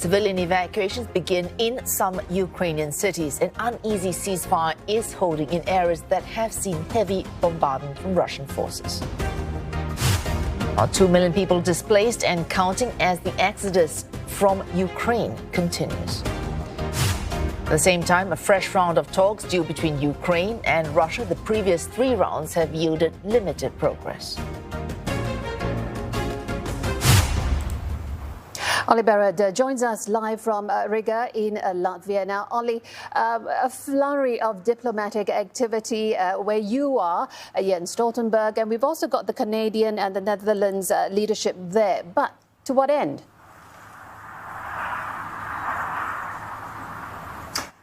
Civilian evacuations begin in some Ukrainian cities. An uneasy ceasefire is holding in areas that have seen heavy bombardment from Russian forces. 2 million people displaced and counting as the exodus from Ukraine continues. At the same time, a fresh round of talks due between Ukraine and Russia. The previous 3 rounds have yielded limited progress. Oli Barrett joins us live from Riga in Latvia. Now, Oli, a flurry of diplomatic activity where you are, Jens Stoltenberg, and we've also got the Canadian and the Netherlands leadership there. But to what end?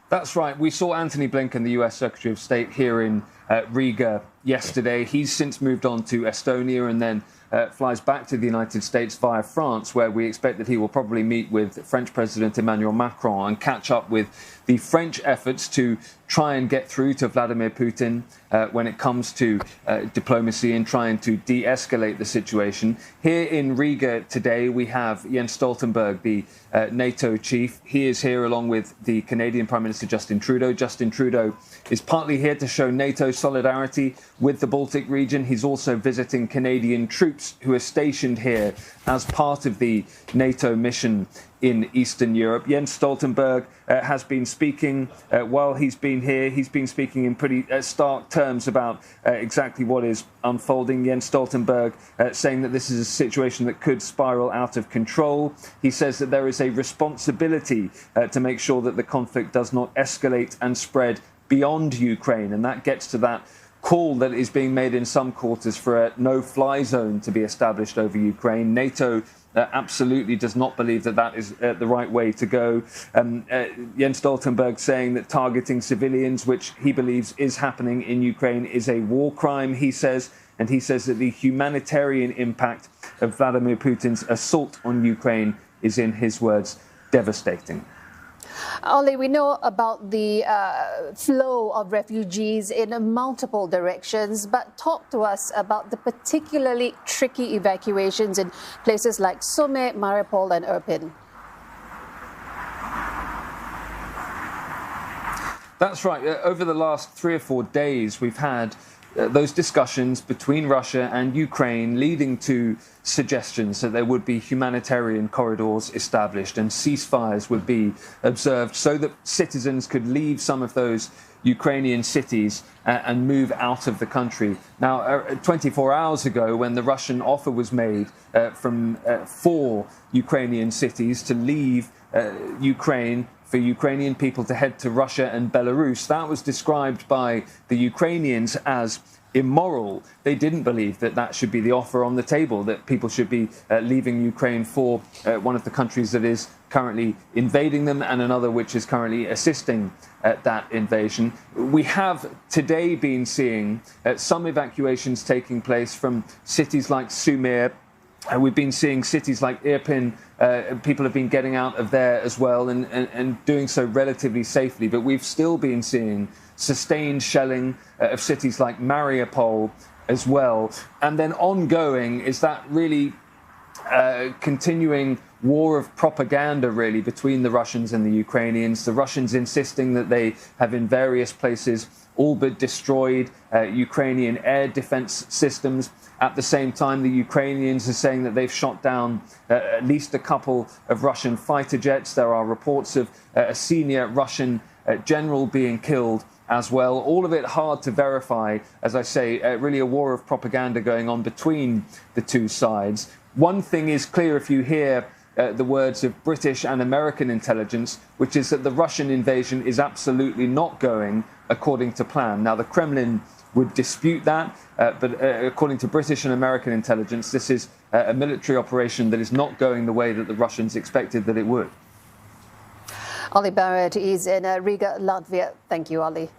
That's right. We saw Antony Blinken, the US Secretary of State, here in Riga yesterday. He's since moved on to Estonia and then flies back to the United States via France, where we expect that he will probably meet with French President Emmanuel Macron and catch up with the French efforts to try and get through to Vladimir Putin when it comes to diplomacy and trying to de-escalate the situation. Here in Riga today, we have Jens Stoltenberg, the NATO chief. He is here along with the Canadian Prime Minister Justin Trudeau. Justin Trudeau is partly here to show NATO solidarity with the Baltic region. He's also visiting Canadian troops who are stationed here as part of the NATO mission in Eastern Europe. Jens Stoltenberg has been speaking while he's been here. He's been speaking in pretty stark terms about exactly what is unfolding. Jens Stoltenberg saying that this is a situation that could spiral out of control. He says that there is a responsibility to make sure that the conflict does not escalate and spread beyond Ukraine. And that gets to that call that is being made in some quarters for a no-fly zone to be established over Ukraine. NATO absolutely does not believe that that is the right way to go. Jens Stoltenberg saying that targeting civilians, which he believes is happening in Ukraine, is a war crime, he says. And he says that the humanitarian impact of Vladimir Putin's assault on Ukraine is, in his words, devastating. Oli, we know about the flow of refugees in multiple directions, but talk to us about the particularly tricky evacuations in places like Sumy, Mariupol and Irpin. That's right. Over the last 3 or 4 days, we've had those discussions between Russia and Ukraine leading to suggestions that there would be humanitarian corridors established and ceasefires would be observed so that citizens could leave some of those Ukrainian cities and move out of the country. Now, 24 hours ago, when the Russian offer was made from 4 Ukrainian cities to leave Ukraine for Ukrainian people to head to Russia and Belarus, that was described by the Ukrainians as immoral. They didn't believe that that should be the offer on the table, that people should be leaving Ukraine for one of the countries that is currently invading them and another which is currently assisting that invasion. We have today been seeing some evacuations taking place from cities like Sumy. We've been seeing cities like Irpin, people have been getting out of there as well and doing so relatively safely. But we've still been seeing sustained shelling of cities like Mariupol as well. And then ongoing is that really continuing war of propaganda, really, between the Russians and the Ukrainians. The Russians insisting that they have in various places all but destroyed Ukrainian air defense systems. At the same time, the Ukrainians are saying that they've shot down at least a couple of Russian fighter jets. There are reports of a senior Russian general being killed as well. All of it hard to verify. As I say, really a war of propaganda going on between the two sides. One thing is clear if you hear the words of British and American intelligence, which is that the Russian invasion is absolutely not going according to plan. Now, the Kremlin would dispute that, but according to British and American intelligence, this is a military operation that is not going the way that the Russians expected that it would. Oli Barrett is in Riga, Latvia. Thank you, Oli.